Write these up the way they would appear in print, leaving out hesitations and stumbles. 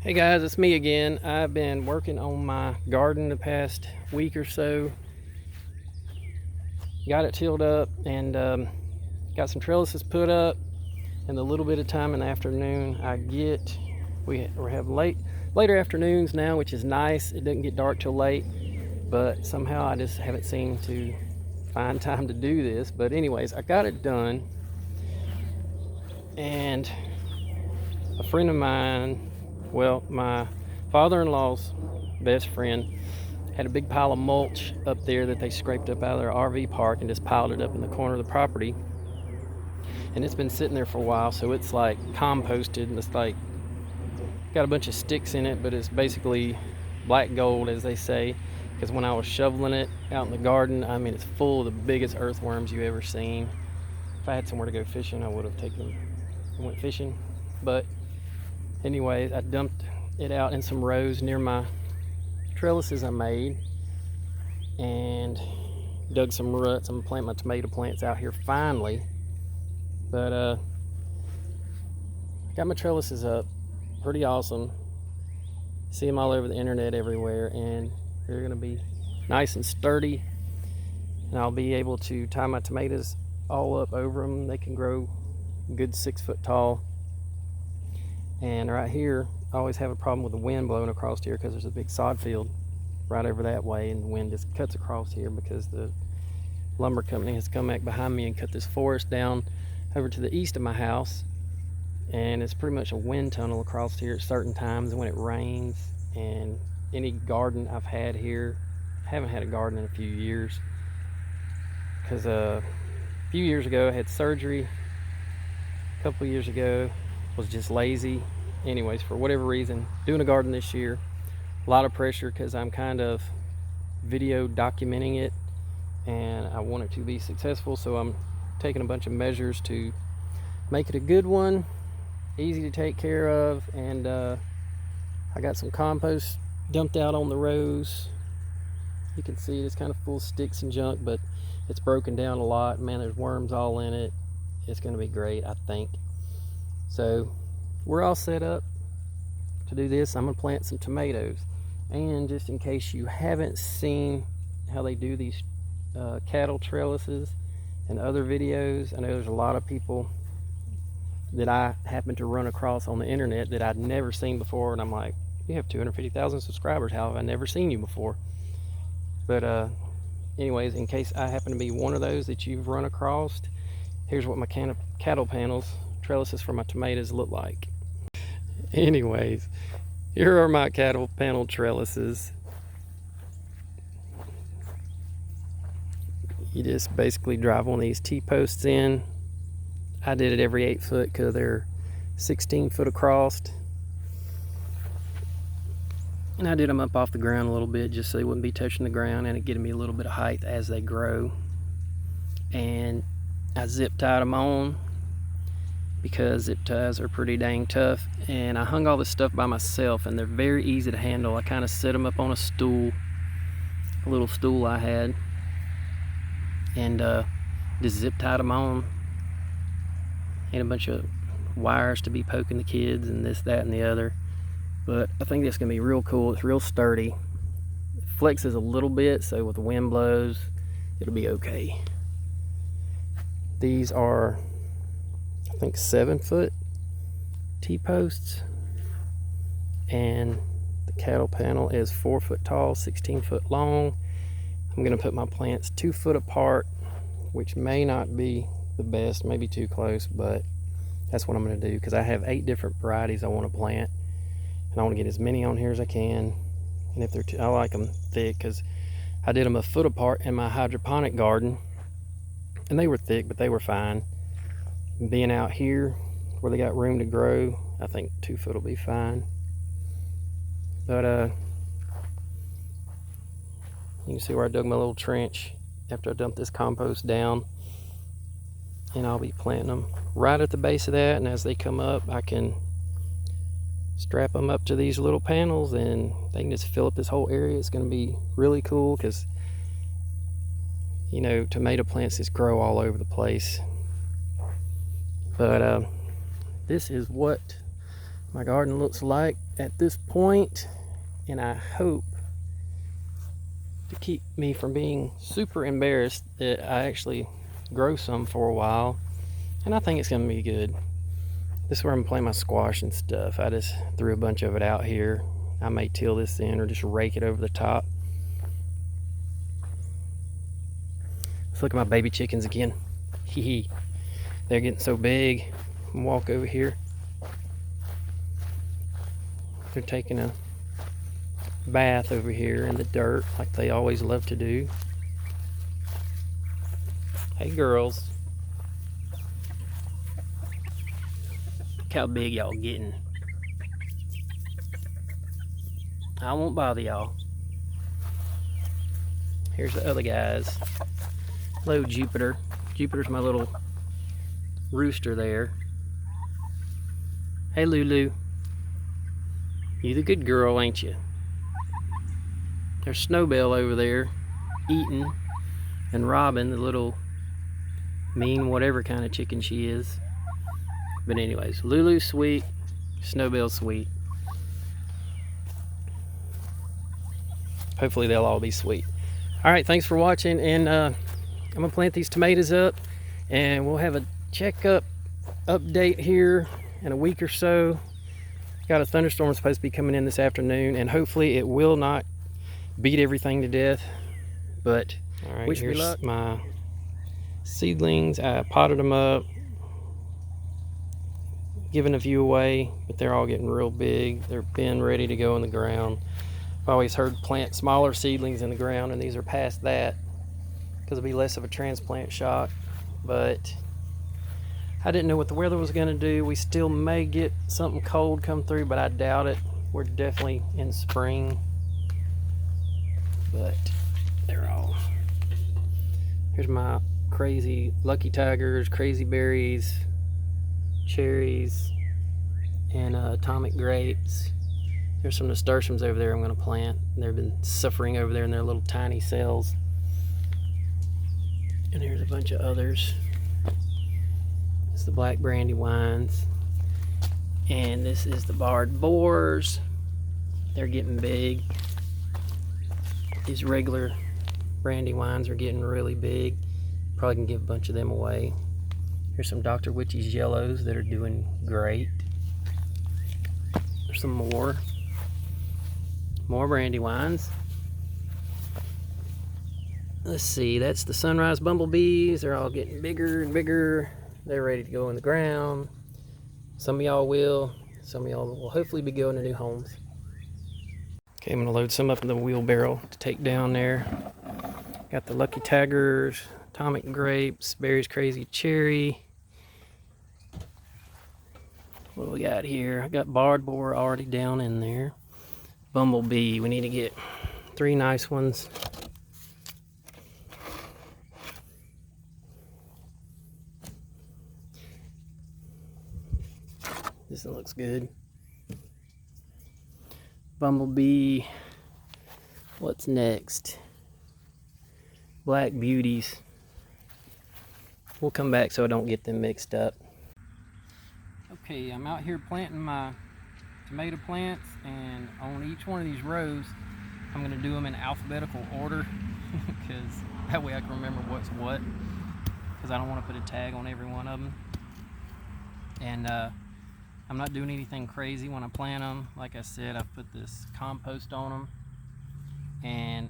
Hey guys, it's me again. I've been working on my garden the past week or so. Got it tilled up and got some trellises put up. And the little bit of time in the afternoon I get, we have later afternoons now, which is nice. It doesn't get dark till late, but somehow I just haven't seemed to find time to do this. But anyways, I got it done. And a friend of mine, well, my father-in-law's best friend, had a big pile of mulch up there that they scraped up out of their RV park and just piled it up in the corner of the property. And it's been sitting there for a while, so it's like composted, and it's like got a bunch of sticks in it, but it's basically black gold, as they say, because when I was shoveling it out in the garden, I mean, it's full of the biggest earthworms you ever seen. If I had somewhere to go fishing, I would have taken them and went fishing. But anyways, I dumped it out in some rows near my trellises I made and dug some ruts. I'm gonna plant my tomato plants out here finally. But got my trellises up, pretty awesome. See them all over the internet everywhere, and they're gonna be nice and sturdy, and I'll be able to tie my tomatoes all up over them. They can grow a good 6 foot tall. And right here, I always have a problem with the wind blowing across here because there's a big sod field right over that way, and the wind just cuts across here because the lumber company has come back behind me and cut this forest down over to the east of my house, and it's pretty much a wind tunnel across here at certain times when it rains. And any garden I've had here, I haven't had a garden in a few years because a few years ago I had surgery. A couple years ago was just lazy. Anyways, for whatever reason, doing a garden this year, a lot of pressure because I'm kind of video documenting it and I want it to be successful, so I'm taking a bunch of measures to make it a good one, easy to take care of. And I got some compost dumped out on the rows. You can see it's kind of full of sticks and junk, but it's broken down a lot. Man, there's worms all in it. It's going to be great, I think. So we're all set up to do this. I'm going to plant some tomatoes. And just in case you haven't seen how they do these cattle trellises and other videos, I know there's a lot of people that I happen to run across on the internet that I'd never seen before, and I'm like, you have 250,000 subscribers, how have I never seen you before? But anyways, in case I happen to be one of those that you've run across, here's what my cattle panels, trellises for my tomatoes look like. Anyways, here are my cattle panel trellises. You just basically drive one of these T-posts in. I did it every 8 foot because they're 16 foot across. And I did them up off the ground a little bit just so they wouldn't be touching the ground, and it getting me a little bit of height as they grow. And I zip tied them on because zip ties are pretty dang tough. And I hung all this stuff by myself, and they're very easy to handle. I kind of set them up on a stool, a little stool I had, and just zip tied them on. And a bunch of wires to be poking the kids and this, that, and the other. But I think that's gonna be real cool. It's real sturdy. It flexes a little bit, so with the wind blows, it'll be okay. These are, I think, 7 foot T-posts, and the cattle panel is 4 foot tall, 16 foot long. I'm gonna put my plants 2 foot apart, which may not be the best, maybe too close, but that's what I'm gonna do because I have 8 different varieties I want to plant, and I want to get as many on here as I can. And if they're I like them thick because I did them a foot apart in my hydroponic garden, and they were thick, but they were fine. And being out here where they got room to grow, I think 2 foot will be fine. But you can see where I dug my little trench after I dumped this compost down, and I'll be planting them right at the base of that. And as they come up, I can strap them up to these little panels and they can just fill up this whole area. It's going to be really cool because, you know, tomato plants just grow all over the place. But this is what my garden looks like at this point, and I hope to keep me from being super embarrassed that I actually grow some for a while, and I think it's gonna be good. This is where I'm gonna plant my squash and stuff. I just threw a bunch of it out here. I may till this in or just rake it over the top. Let's look at my baby chickens again. Hee hee. They're getting so big. Walk over here. They're taking a bath over here in the dirt like they always love to do. Hey girls. Look how big y'all getting. I won't bother y'all. Here's the other guys. Hello, Jupiter. Jupiter's my little rooster there. Hey, Lulu. You the good girl, ain't you? There's Snowbell over there eating, and Robin, the little mean whatever kind of chicken she is. But anyways, Lulu's sweet, Snowbell's sweet. Hopefully they'll all be sweet. All right, thanks for watching, and I'm gonna plant these tomatoes up, and we'll have a checkup update here in a week or so. Got a thunderstorm supposed to be coming in this afternoon, and hopefully it will not beat everything to death. But all right, here's my seedlings. I potted them up, giving a few away, but they're all getting real big. They're been ready to go in the ground. I've always heard plant smaller seedlings in the ground, and these are past that because it'll be less of a transplant shock. But I didn't know what the weather was going to do. We still may get something cold come through, but I doubt it. We're definitely in spring. But they're all. Here's my crazy lucky tigers, crazy berries, cherries, and atomic grapes. There's some nasturtiums over there I'm going to plant. They've been suffering over there in their little tiny cells. And here's a bunch of others. It's the black brandywines. And this is the barred boars. They're getting big. These regular brandywines are getting really big. Probably can give a bunch of them away. Here's some Dr. Witchy's yellows that are doing great. There's some more brandywines. Let's see, that's the sunrise bumblebees. They're all getting bigger and bigger. They're ready to go in the ground. Some of y'all will. Some of y'all will hopefully be going to new homes. Okay, I'm gonna load some up in the wheelbarrow to take down there. Got the lucky tigers, atomic grapes, berries crazy cherry. What do we got here? I got barred boar already down in there. Bumblebee, we need to get 3 nice ones. This one looks good. Bumblebee. What's next? Black beauties. We'll come back so I don't get them mixed up. Okay, I'm out here planting my tomato plants, and on each one of these rows I'm going to do them in alphabetical order because that way I can remember what's what, because I don't want to put a tag on every one of them. And I'm not doing anything crazy when I plant them. Like I said, I put this compost on them, and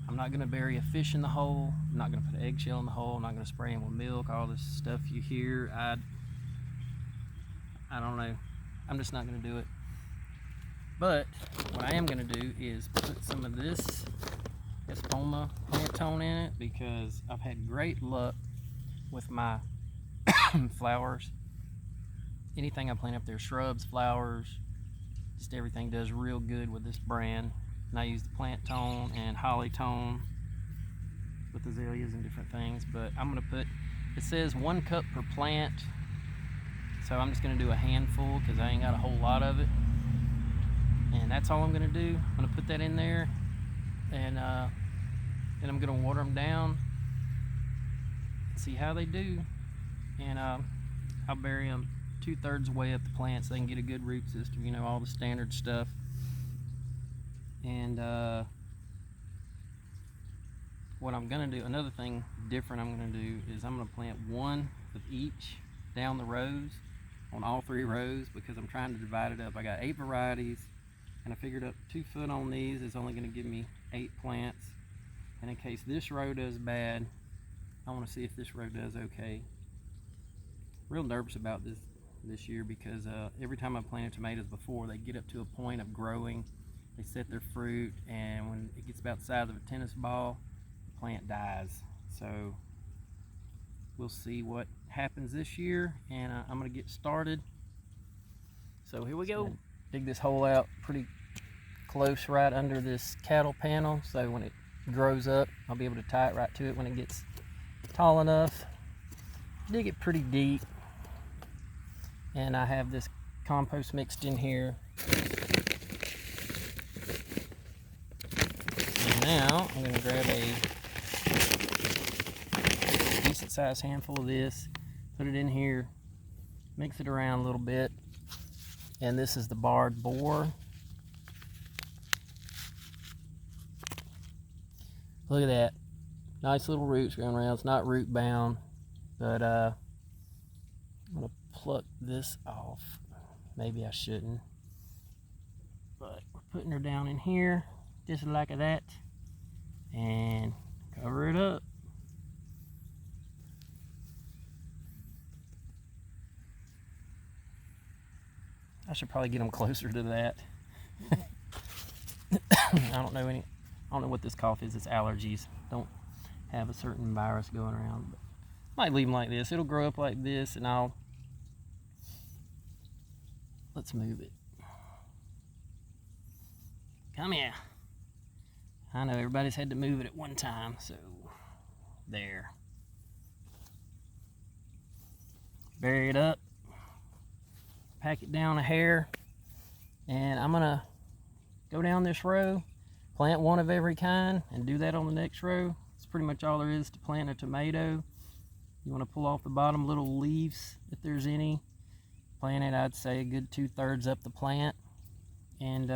I'm not going to bury a fish in the hole. I'm not going to put an eggshell in the hole. I'm not going to spray them with milk, all this stuff you hear. I don't know. I'm just not going to do it. But what I am going to do is put some of this Espoma plant in it, because I've had great luck with my flowers. Anything I plant up there, shrubs, flowers, just everything does real good with this brand. And I use the plant tone and holly tone with azaleas and different things. But I'm going to put, it says 1 cup per plant, so I'm just going to do a handful because I ain't got a whole lot of it. And that's all I'm going to do. I'm going to put that in there, and then I'm going to water them down, see how they do, and I'll bury them 2/3 way up the plant so they can get a good root system, you know, all the standard stuff. And what I'm gonna do, another thing different I'm gonna do is I'm gonna plant one of each down the rows on all 3 rows, because I'm trying to divide it up. I got 8 varieties, and I figured up 2 foot on these is only gonna give me 8 plants. And in case this row does bad, I want to see if this row does okay. Real nervous about this year, because every time I've planted tomatoes before, they get up to a point of growing, they set their fruit, and when it gets about the size of a tennis ball, the plant dies. So we'll see what happens this year, and I'm going to get started. So here we go. Dig this hole out pretty close right under this cattle panel, so when it grows up, I'll be able to tie it right to it when it gets tall enough. Dig it pretty deep, and I have this compost mixed in here. So now I'm going to grab a decent sized handful of this, put it in here, mix it around a little bit, and this is the barred boar. Look at that, nice little roots going around. It's not root bound, but I'm gonna pluck this off. Maybe I shouldn't, but we're putting her down in here just like that, and cover it up. I should probably get them closer to that. I don't know what this cough is. It's allergies. Don't have a certain virus going around, but might leave them like this. It'll grow up like this, and let's move it. Come here. I know everybody's had to move it at one time, so there. Bury it up. Pack it down a hair, and I'm gonna go down this row, plant one of every kind, and do that on the next row. It's pretty much all there is to plant a tomato. You want to pull off the bottom little leaves if there's any. Plant it, I'd say, a good 2/3 up the plant, and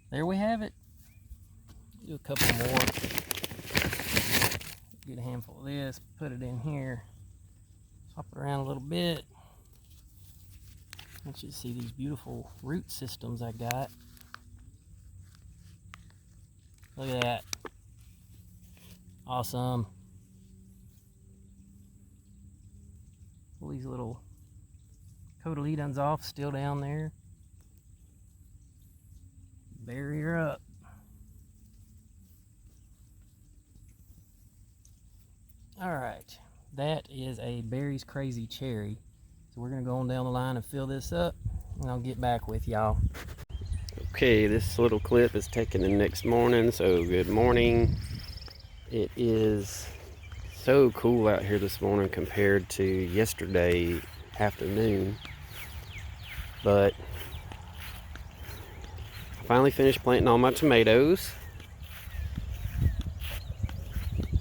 there we have it. Do a couple more. Get a handful of this, put it in here, swap it around a little bit. I want you to see these beautiful root systems I got. Look at that. Awesome. Pull these little cotyledons off, still down there. Bury her up. Alright, that is a Berry's Crazy Cherry. So we're going to go on down the line and fill this up, and I'll get back with y'all. Okay, this little clip is taken the next morning, so good morning. It is so cool out here this morning compared to yesterday afternoon. But I finally finished planting all my tomatoes.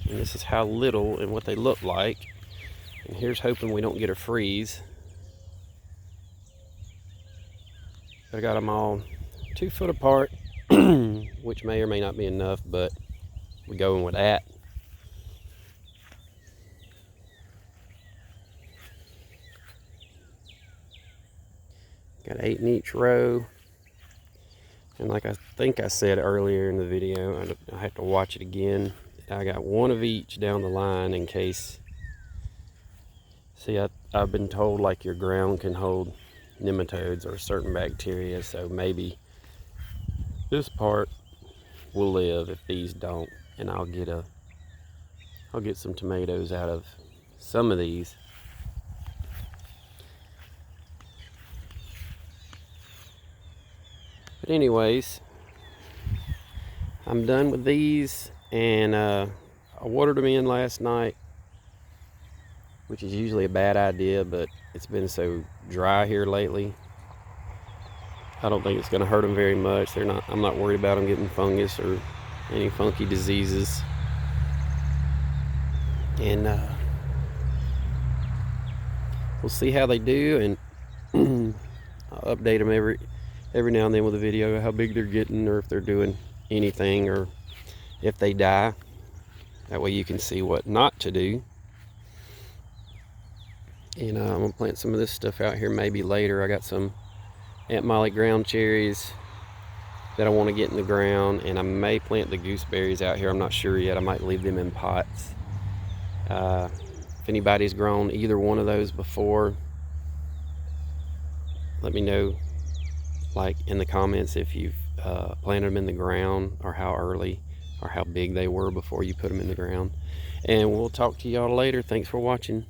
And this is how little and what they look like. And here's hoping we don't get a freeze. I got them all 2 foot apart, which may or may not be enough, but we're going with that. Got 8 in each row. And like I think I said earlier in the video, I have to watch it again. I got 1 of each down the line in case. See, I've been told like your ground can hold nematodes or certain bacteria, so maybe this part will live if these don't, and I'll get some tomatoes out of some of these. But anyways, I'm done with these, and I watered them in last night, which is usually a bad idea, but it's been so dry here lately. I don't think it's going to hurt them very much. I'm not worried about them getting fungus or any funky diseases. And we'll see how they do, and I'll update them every now and then with a video of how big they're getting, or if they're doing anything, or if they die. That way you can see what not to do. And I'm gonna plant some of this stuff out here maybe later. I got some Aunt Molly ground cherries that I want to get in the ground, and I may plant the gooseberries out here. I'm not sure yet. I might leave them in pots. If anybody's grown either one of those before, let me know, like in the comments, if you've planted them in the ground, or how early or how big they were before you put them in the ground. And we'll talk to y'all later. Thanks for watching.